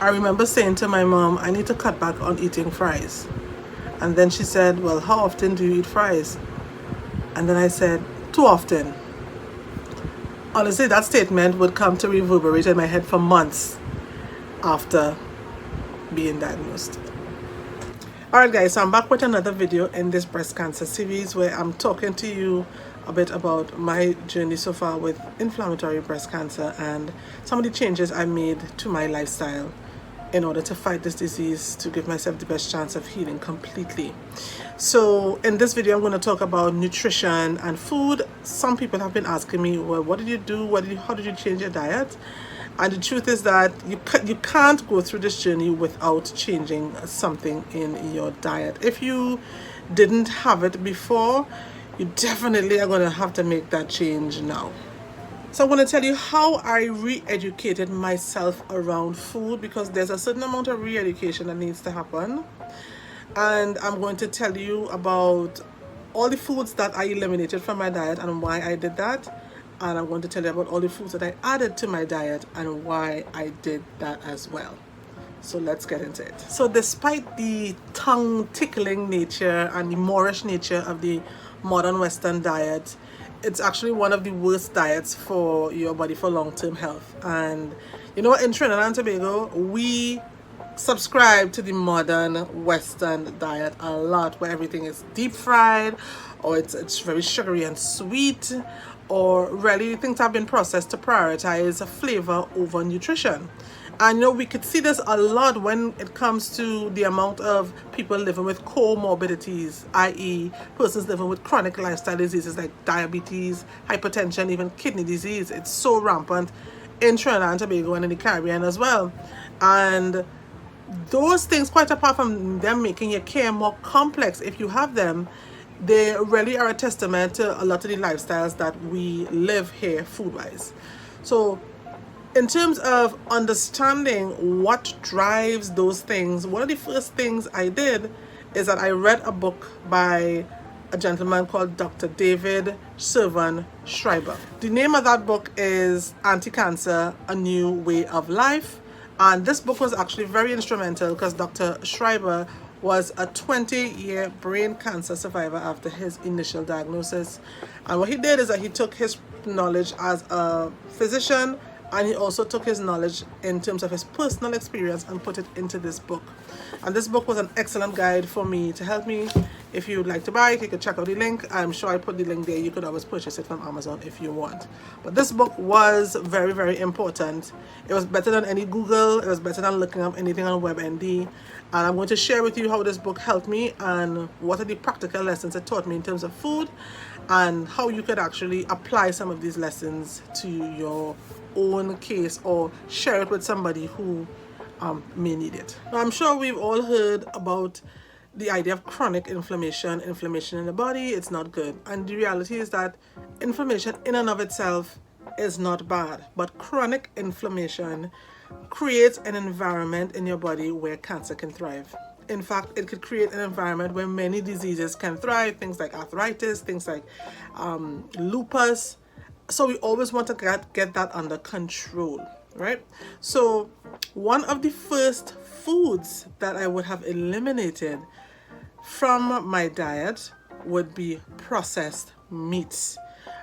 I remember saying to my mom, I need to cut back on eating fries. And then she said, well, how often do you eat fries? And then I said, too often. Honestly, that statement would come to reverberate in my head for months after being diagnosed. Alright guys, so I'm back with another video in this breast cancer series where I'm talking to you a bit about my journey so far with inflammatory breast cancer and some of the changes I made to my lifestyle in order to fight this disease, to give myself the best chance of healing completely. So in this video I'm going to talk about nutrition and food. Some people have been asking me, well, what did you do? How did you change your diet? And the truth is that you can't go through this journey without changing something in your diet. If you didn't have it before, you definitely are going to have to make that change now. So I'm going to tell you how I re-educated myself around food, because there's a certain amount of re-education that needs to happen. And I'm going to tell you about all the foods that I eliminated from my diet and why I did that. And I'm going to tell you about all the foods that I added to my diet and why I did that as well. So let's get into it. So despite the tongue tickling nature and the Moorish nature of the modern Western diet, it's actually one of the worst diets for your body for long-term health. And you know what, in Trinidad and Tobago, we subscribe to the modern Western diet a lot, where everything is deep fried, or it's very sugary and sweet, or really things have been processed to prioritize flavor over nutrition. And you know, we could see this a lot when it comes to the amount of people living with comorbidities, i.e. persons living with chronic lifestyle diseases like diabetes, hypertension, even kidney disease. It's so rampant in Trinidad and Tobago and in the Caribbean as well. And those things, quite apart from them making your care more complex if you have them, they really are a testament to a lot of the lifestyles that we live here food-wise. So in terms of understanding what drives those things, one of the first things I did is that I read a book by a gentleman called Dr. David Servan Schreiber. The name of that book is Anti-Cancer, A New Way of Life. And this book was actually very instrumental because Dr. Schreiber was a 20-year brain cancer survivor after his initial diagnosis. And what he did is that he took his knowledge as a physician, and he also took his knowledge in terms of his personal experience and put it into this book. And this book was an excellent guide for me to help me. If you would like to buy it, you could check out the link. I'm sure I put the link there. You could always purchase it from Amazon if you want. But this book was very, very important. It was better than any Google. It was better than looking up anything on WebMD. And I'm going to share with you how this book helped me and what are the practical lessons it taught me in terms of food, and how you could actually apply some of these lessons to your own case or share it with somebody who may need it. Now, I'm sure we've all heard about the idea of chronic inflammation in the body. It's not good. And the reality is that inflammation in and of itself is not bad, but chronic inflammation creates an environment in your body where cancer can thrive. In fact, it could create an environment where many diseases can thrive, things like arthritis, things like lupus. So we always want to get that under control, right? So one of the first foods that I would have eliminated from my diet would be processed meats.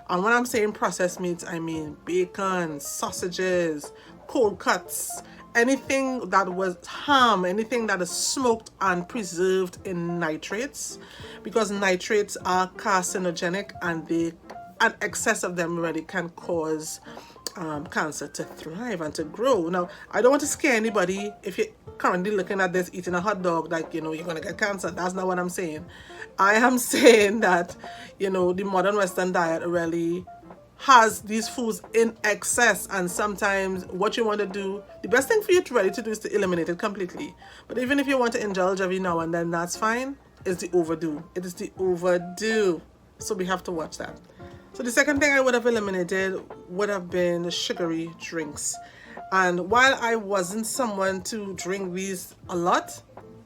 And when I'm saying processed meats, I mean bacon, sausages, cold cuts, anything that was ham, anything that is smoked and preserved in nitrates, because nitrates are carcinogenic, and an excess of them really can cause cancer to thrive and to grow. Now, I don't want to scare anybody. If you're currently looking at this, eating a hot dog, like, you know, you're going to get cancer. That's not what I'm saying. I am saying that, you know, the modern Western diet really has these foods in excess, and sometimes what you want to do, the best thing for you to really to do is to eliminate it completely. But even if you want to indulge every now and then, that's fine. It's the overdo. It is the overdo. So we have to watch that. So the second thing I would have eliminated would have been sugary drinks. And while I wasn't someone to drink these a lot,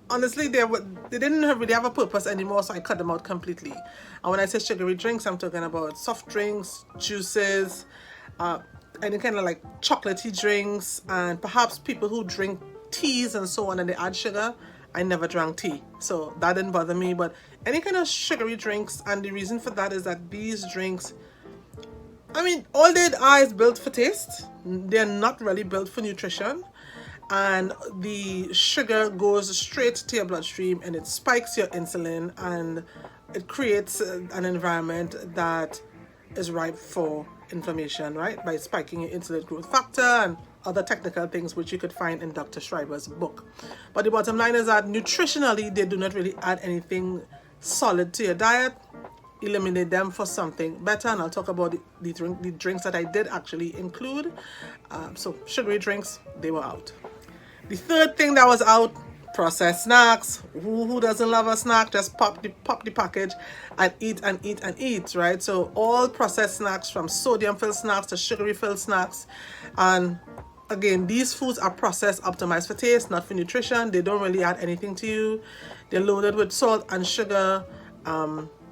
honestly, they didn't really have a purpose anymore, so I cut them out completely. And when I say sugary drinks, I'm talking about soft drinks, juices, any kind of like chocolatey drinks, and perhaps people who drink teas and so on, and they add sugar, I never drank tea, so that didn't bother me. But any kind of sugary drinks, and the reason for that is that these drinks, I mean, all they are is built for taste. They're not really built for nutrition. And the sugar goes straight to your bloodstream and it spikes your insulin, and it creates an environment that is ripe for inflammation, right? By spiking your insulin growth factor and other technical things which you could find in Dr. Schreiber's book. But the bottom line is that nutritionally, they do not really add anything solid to your diet. Eliminate them for something better, and I'll talk about the drinks that I did actually include. So sugary drinks, they were out. The third thing that was out, processed snacks. Who doesn't love a snack? Just pop the package and eat, right? So all processed snacks, from sodium filled snacks to sugary filled snacks. And again, these foods are processed, optimized for taste, not for nutrition. They don't really add anything to you. They're loaded with salt and sugar.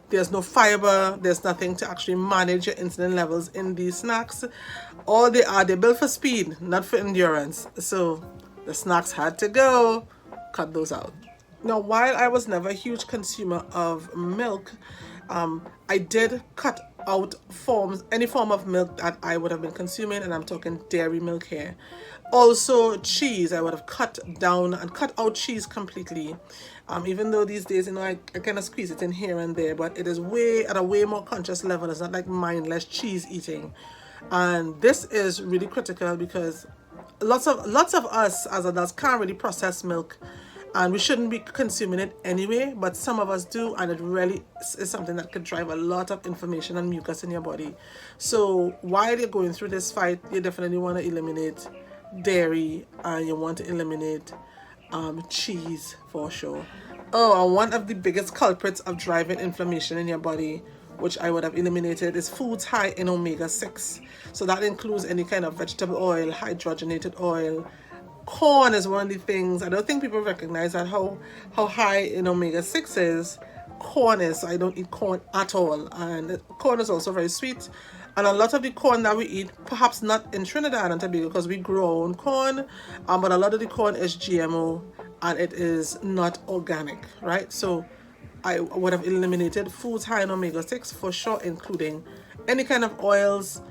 There's no fiber. There's nothing to actually manage your insulin levels in these snacks. All they are, they're built for speed, not for endurance. So the snacks had to go. Cut those out. Now, while I was never a huge consumer of milk, I did cut out any form of milk that I would have been consuming, and I'm talking dairy milk here. Also cheese, I would have cut down and cut out cheese completely. Even though these days, I kind of squeeze it in here and there, but it is at a way more conscious level. It's not like mindless cheese eating. And this is really critical because lots of us as adults can't really process milk, and we shouldn't be consuming it anyway, but some of us do, and it really is something that could drive a lot of inflammation and mucus in your body. So while you're going through this fight, you definitely want to eliminate dairy, and you want to eliminate cheese for sure. Oh, and one of the biggest culprits of driving inflammation in your body, which I would have eliminated, is foods high in omega-6. So that includes any kind of vegetable oil, hydrogenated oil. Corn is one of the things. I don't think people recognize that how high in omega-6 is corn is. So I don't eat corn at all. And corn is also very sweet. And a lot of the corn that we eat, perhaps not in Trinidad and Tobago because we grow our own corn, but a lot of the corn is GMO and it is not organic, right? So I would have eliminated foods high in omega-6 for sure, including any kind of oils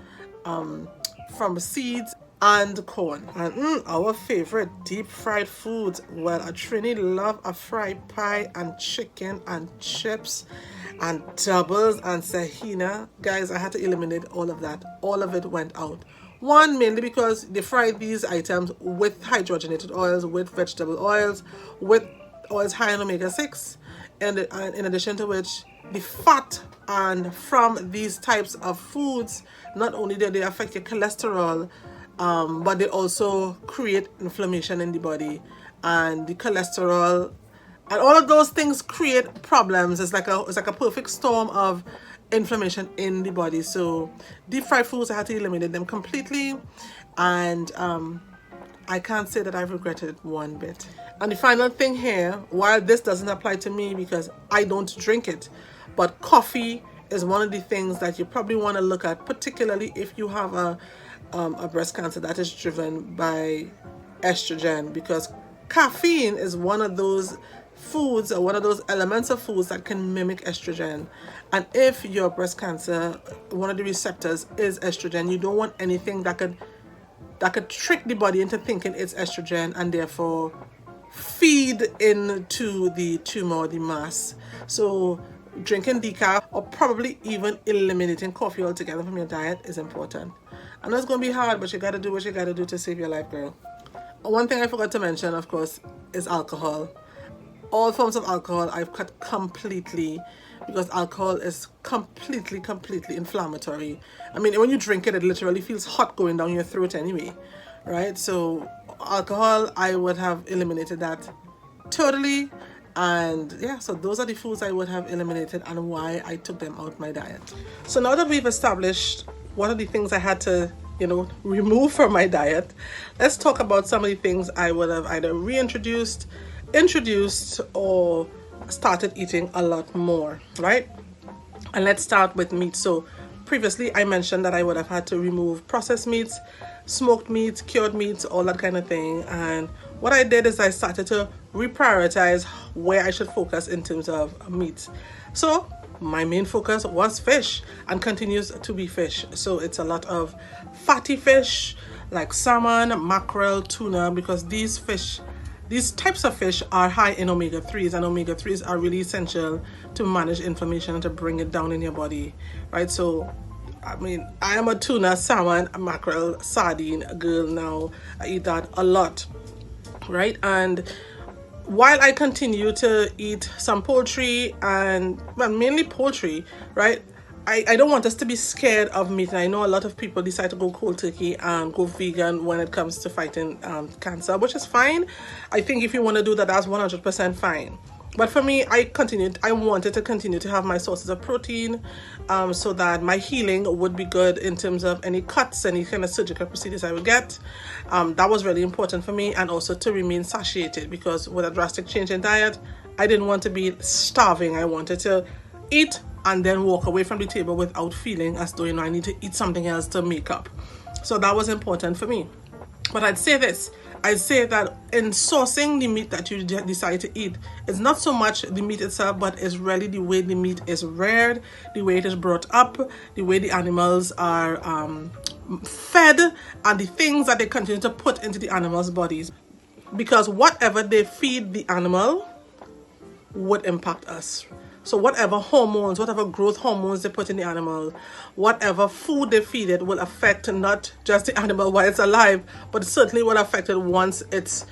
from seeds and corn. And our favorite deep fried foods. Well, a Trini love a fried pie and chicken and chips and doubles and sahina. Guys, I had to eliminate all of that. All of it went out. One, mainly because they fried these items with hydrogenated oils, with vegetable oils, with oils high in omega-6, and in addition to which, the fat and from these types of foods, not only do they affect your cholesterol, but they also create inflammation in the body, and the cholesterol and all of those things create problems. It's like a perfect storm of inflammation in the body. So deep fried foods, I had to eliminate them completely, and I can't say that I've regretted it one bit. And the final thing here, while this doesn't apply to me because I don't drink it, but coffee is one of the things that you probably want to look at, particularly if you have a breast cancer that is driven by estrogen, because caffeine is one of those foods or one of those elements of foods that can mimic estrogen. And if your breast cancer, one of the receptors is estrogen, you don't want anything that could trick the body into thinking it's estrogen and therefore feed into the tumor, the mass. So drinking decaf or probably even eliminating coffee altogether from your diet is important. I know it's going to be hard, but you got to do what you got to do to save your life, girl. One thing I forgot to mention, of course, is alcohol. All forms of alcohol I've cut completely because alcohol is completely inflammatory. I mean, when you drink it, it literally feels hot going down your throat anyway, right? So alcohol, I would have eliminated that totally. And yeah, so those are the foods I would have eliminated and why I took them out my diet. So now that we've established what are the things I had to, remove from my diet, let's talk about some of the things I would have either reintroduced, introduced, or started eating a lot more, right? And let's start with meat. So previously I mentioned that I would have had to remove processed meats, smoked meats, cured meats, all that kind of thing. And what I did is I started to reprioritize where I should focus in terms of meats. So my main focus was fish and continues to be fish. So it's a lot of fatty fish like salmon, mackerel, tuna, because these types of fish are high in omega-3s, and omega-3s are really essential to manage inflammation and to bring it down in your body, right? So, I mean, I am a tuna, salmon, mackerel, sardine girl now. I eat that a lot, right? And while I continue to eat some poultry and, well, mainly poultry, right? I don't want us to be scared of meat. And I know a lot of people decide to go cold turkey and go vegan when it comes to fighting cancer, which is fine. I think if you want to do that, that's 100% fine. But for me, I wanted to continue to have my sources of protein so that my healing would be good in terms of any cuts, any kind of surgical procedures I would get. That was really important for me, and also to remain satiated, because with a drastic change in diet, I didn't want to be starving. I wanted to eat and then walk away from the table without feeling as though, I need to eat something else to make up. So that was important for me. But I'd say that in sourcing the meat that you decide to eat, it's not so much the meat itself, but it's really the way the meat is reared, the way it is brought up, the way the animals are fed, and the things that they continue to put into the animals' bodies. Because whatever they feed the animal would impact us. So whatever hormones, whatever growth hormones they put in the animal, whatever food they feed it will affect not just the animal while it's alive, but certainly will affect it once its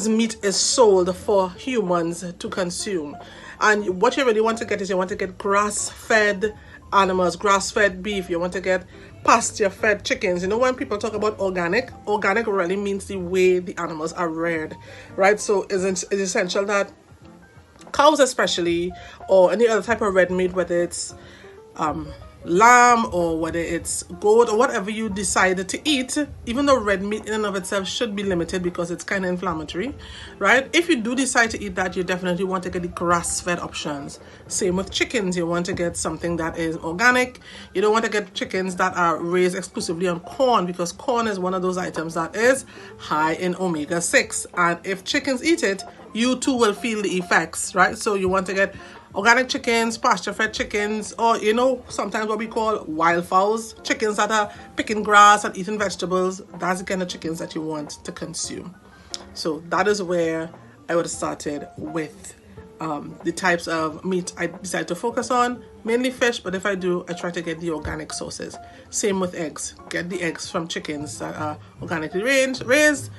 meat is sold for humans to consume. And what you really want to get is, you want to get grass-fed animals, grass-fed beef. You want to get pasture-fed chickens. When people talk about organic really means the way the animals are reared, right? So it's essential that cows especially, or any other type of red meat, whether it's lamb or whether it's goat or whatever you decide to eat, even though red meat in and of itself should be limited because it's kind of inflammatory, right? If you do decide to eat that, you definitely want to get the grass-fed options. Same with chickens. You want to get something that is organic. You don't want to get chickens that are raised exclusively on corn, because corn is one of those items that is high in omega-6, and if chickens eat it, you too will feel the effects, right? So you want to get organic chickens, pasture-fed chickens, or sometimes what we call wild fowls, chickens that are picking grass and eating vegetables. That's the kind of chickens that you want to consume. So that is where I would have started with the types of meat I decided to focus on, mainly fish, but if I do, I try to get the organic sources. Same with eggs. Get the eggs from chickens that are organically raised.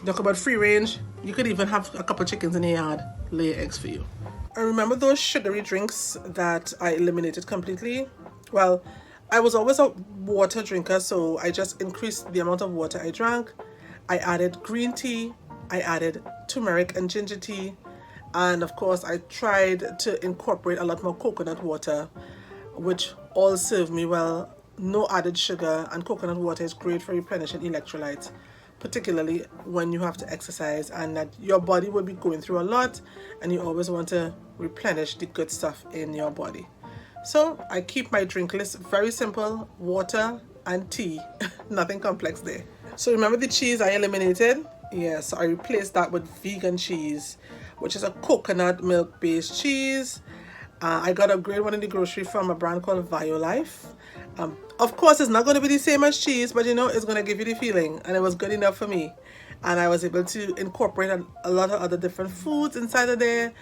Talk about free range. You could even have a couple chickens in the yard lay eggs for you. I remember those sugary drinks that I eliminated completely. Well, I was always a water drinker, so I just increased the amount of water I drank. I added green tea, I added turmeric and ginger tea, and of course I tried to incorporate a lot more coconut water, which all served me well. No added sugar, and coconut water is great for replenishing electrolytes, particularly when you have to exercise and that your body will be going through a lot, and you always want to replenish the good stuff in your body. So I keep my drink list very simple: water and tea. Nothing complex there. So remember the cheese I eliminated? Yes, I replaced that with vegan cheese, which is a coconut milk based cheese. I got a great one in the grocery from a brand called Violife. Of course, it's not going to be the same as cheese, but it's going to give you the feeling, and it was good enough for me. And I was able to incorporate a lot of other different foods inside of there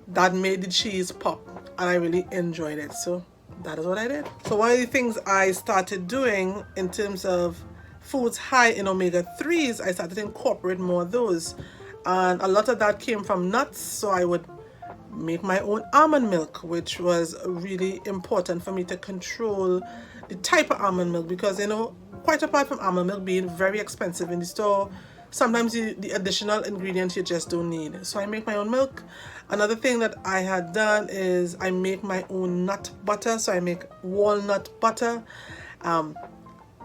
that made the cheese pop, and I really enjoyed it. So that is what I did. So one of the things I started doing in terms of foods high in omega-3s, I started to incorporate more of those, and a lot of that came from nuts. So I would make my own almond milk, which was really important for me to control the type of almond milk, because quite apart from almond milk being very expensive in the store, sometimes the additional ingredients you just don't need. So I make my own milk. Another thing that I had done is I make my own nut butter. So I make walnut butter.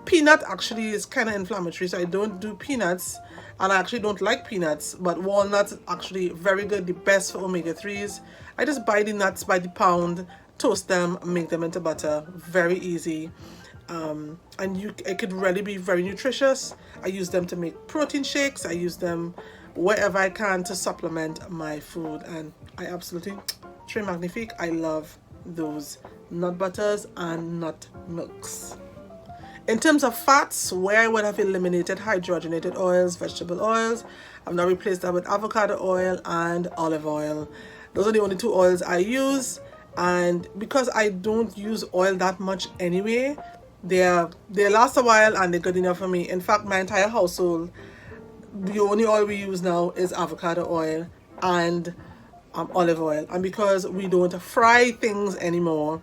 Peanut actually is kind of inflammatory, so I don't do peanuts, and I actually don't like peanuts, but walnuts actually very good, the best for omega-3s. I just buy the nuts by the pound, toast them, make them into butter. Very easy. And it could really be very nutritious. I use them to make protein shakes. I use them wherever I can to supplement my food, and I absolutely très magnifique. I love those nut butters and nut milks. In terms of fats, where I would have eliminated hydrogenated oils, vegetable oils, I've now replaced that with avocado oil and olive oil. Those are the only two oils I use, and because I don't use oil that much anyway, they last a while and they're good enough for me. In fact, my entire household, the only oil we use now is avocado oil and olive oil. And because we don't fry things anymore,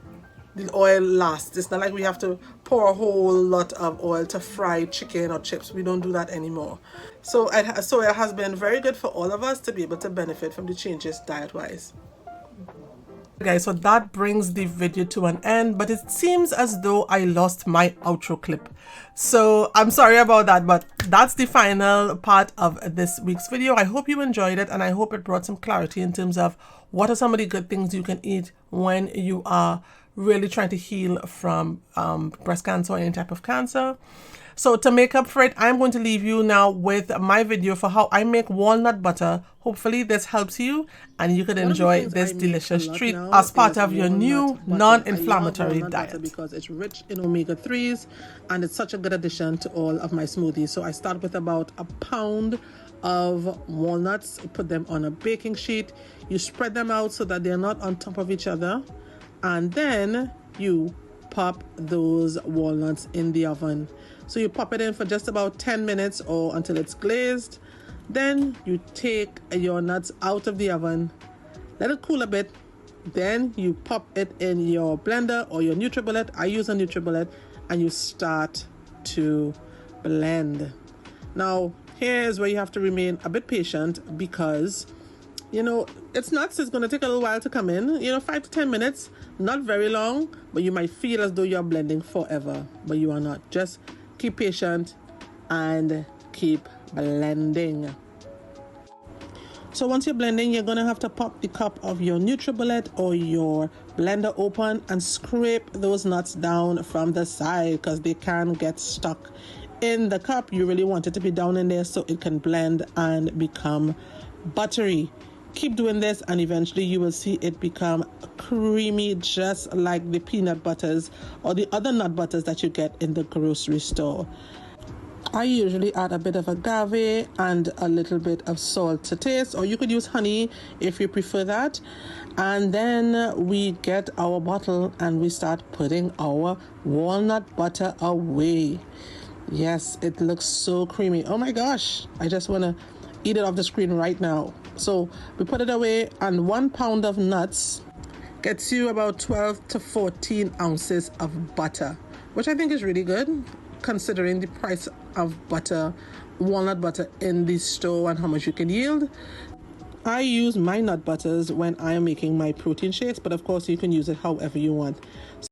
the oil lasts. It's not like we have to pour a whole lot of oil to fry chicken or chips. We don't do that anymore. So it has been very good for all of us to be able to benefit from the changes diet-wise. Guys, so that brings the video to an end, but it seems as though I lost my outro clip, so I'm sorry about that, but that's the final part of this week's video. I hope you enjoyed it, and I hope it brought some clarity in terms of what are some of the good things you can eat when you are really trying to heal from breast cancer or any type of cancer. So to make up for it, I'm going to leave you now with my video for how I make walnut butter. Hopefully this helps you and you can enjoy this delicious treat as part of your new non-inflammatory diet. Because it's rich in omega-3s and it's such a good addition to all of my smoothies. So I start with about a pound of walnuts, put them on a baking sheet. You spread them out so that they're not on top of each other. And then you pop those walnuts in the oven. So you pop it in for just about 10 minutes or until it's glazed. Then you take your nuts out of the oven, let it cool a bit. Then you pop it in your blender or your NutriBullet. I use a NutriBullet, and you start to blend. Now, here's where you have to remain a bit patient because, you know, it's nuts. It's going to take a little while to come in, 5 to 10 minutes, not very long, but you might feel as though you're blending forever, but you are not. Just keep patient and keep blending. So once you're blending, you're going to have to pop the cup of your NutriBullet or your blender open and scrape those nuts down from the side because they can get stuck in the cup. You really want it to be down in there so it can blend and become buttery. Keep doing this and eventually you will see it become creamy, just like the peanut butters or the other nut butters that you get in the grocery store. I usually add a bit of agave and a little bit of salt to taste, or you could use honey if you prefer that. And then we get our bottle and we start putting our walnut butter away. Yes, it looks so creamy. Oh my gosh, I just want to eat it off the screen right now. So we put it away, and 1 pound of nuts gets you about 12 to 14 ounces of butter, which I think is really good considering the price of butter, walnut butter in the store, and how much you can yield. I use my nut butters when I am making my protein shakes, but of course you can use it however you want.